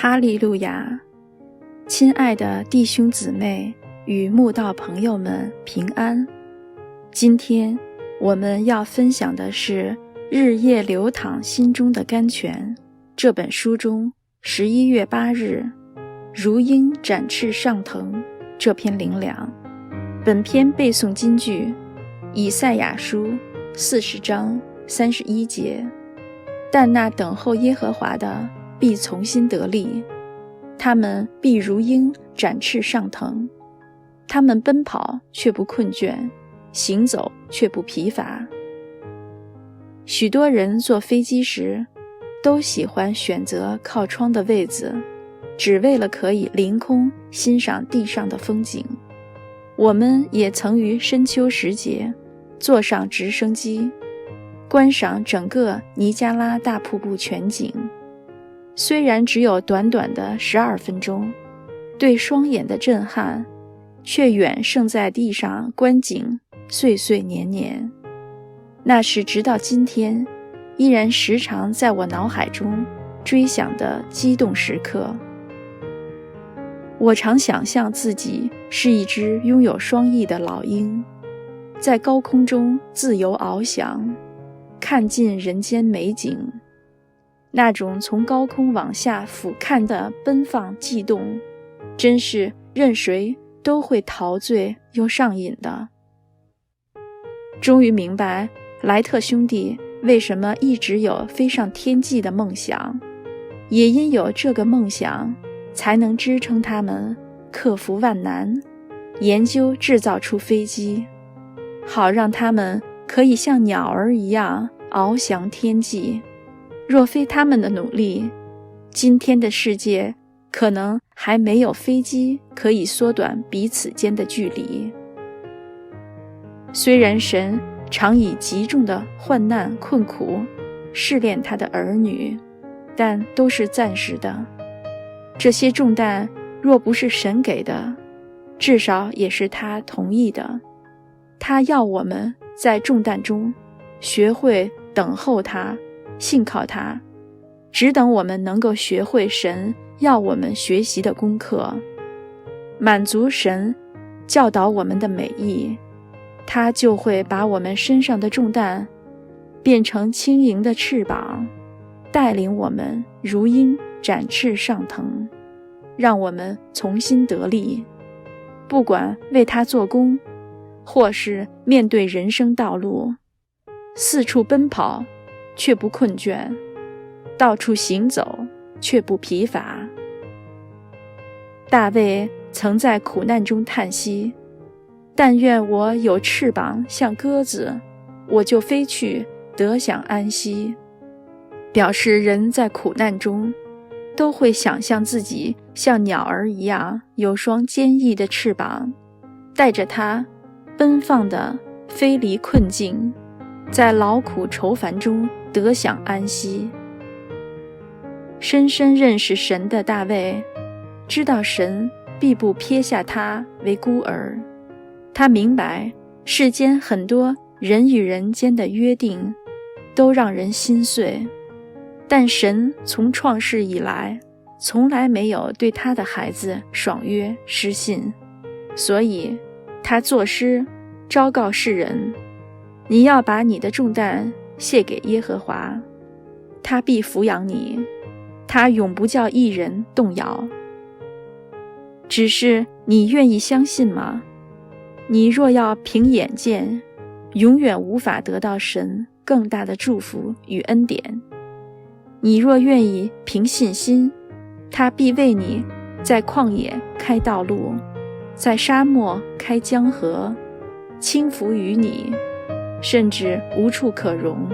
哈利路亚！亲爱的弟兄姊妹与慕道朋友们平安。今天我们要分享的是《日夜流淌心中的甘泉》这本书中11月8日如鹰展翅上腾这篇灵粮。本篇背诵金句：以赛亚书40章31节。但那等候耶和华的必从心得力，他们必如鹰展翅上腾，他们奔跑却不困倦，行走却不疲乏。许多人坐飞机时都喜欢选择靠窗的位子，只为了可以凌空欣赏地上的风景。我们也曾于深秋时节坐上直升机，观赏整个尼加拉大瀑布全景。虽然只有短短的12分钟，对双眼的震撼却远胜在地上观景岁岁年年。那是直到今天依然时常在我脑海中追想的激动时刻。我常想象自己是一只拥有双翼的老鹰，在高空中自由翱翔，看尽人间美景。那种从高空往下俯瞰的奔放悸动，真是任谁都会陶醉又上瘾的。终于明白莱特兄弟为什么一直有飞上天际的梦想，也因有这个梦想，才能支撑他们克服万难，研究制造出飞机，好让他们可以像鸟儿一样翱翔天际。若非他们的努力，今天的世界可能还没有飞机可以缩短彼此间的距离。虽然神常以极重的患难困苦试炼他的儿女，但都是暂时的。这些重担若不是神给的，至少也是他同意的。他要我们在重担中学会等候他，信靠他，只等我们能够学会神要我们学习的功课，满足神教导我们的美意，他就会把我们身上的重担变成轻盈的翅膀，带领我们如鹰展翅上腾，让我们从心得力。不管为他做工，或是面对人生道路，四处奔跑却不困倦，到处行走却不疲乏。大卫曾在苦难中叹息，但愿我有翅膀像鸽子，我就飞去得享安息。表示人在苦难中都会想象自己像鸟儿一样有双坚毅的翅膀，带着它奔放地飞离困境，在劳苦愁烦中得享安息。深深认识神的大卫知道神必不撇下他为孤儿，他明白世间很多人与人间的约定都让人心碎，但神从创世以来从来没有对他的孩子爽约失信，所以他作诗昭告世人，你要把你的重担卸给耶和华，他必抚养你，他永不叫一人动摇。只是你愿意相信吗？你若要凭眼见，永远无法得到神更大的祝福与恩典。你若愿意凭信心，他必为你在旷野开道路，在沙漠开江河，轻浮于你，甚至无处可容。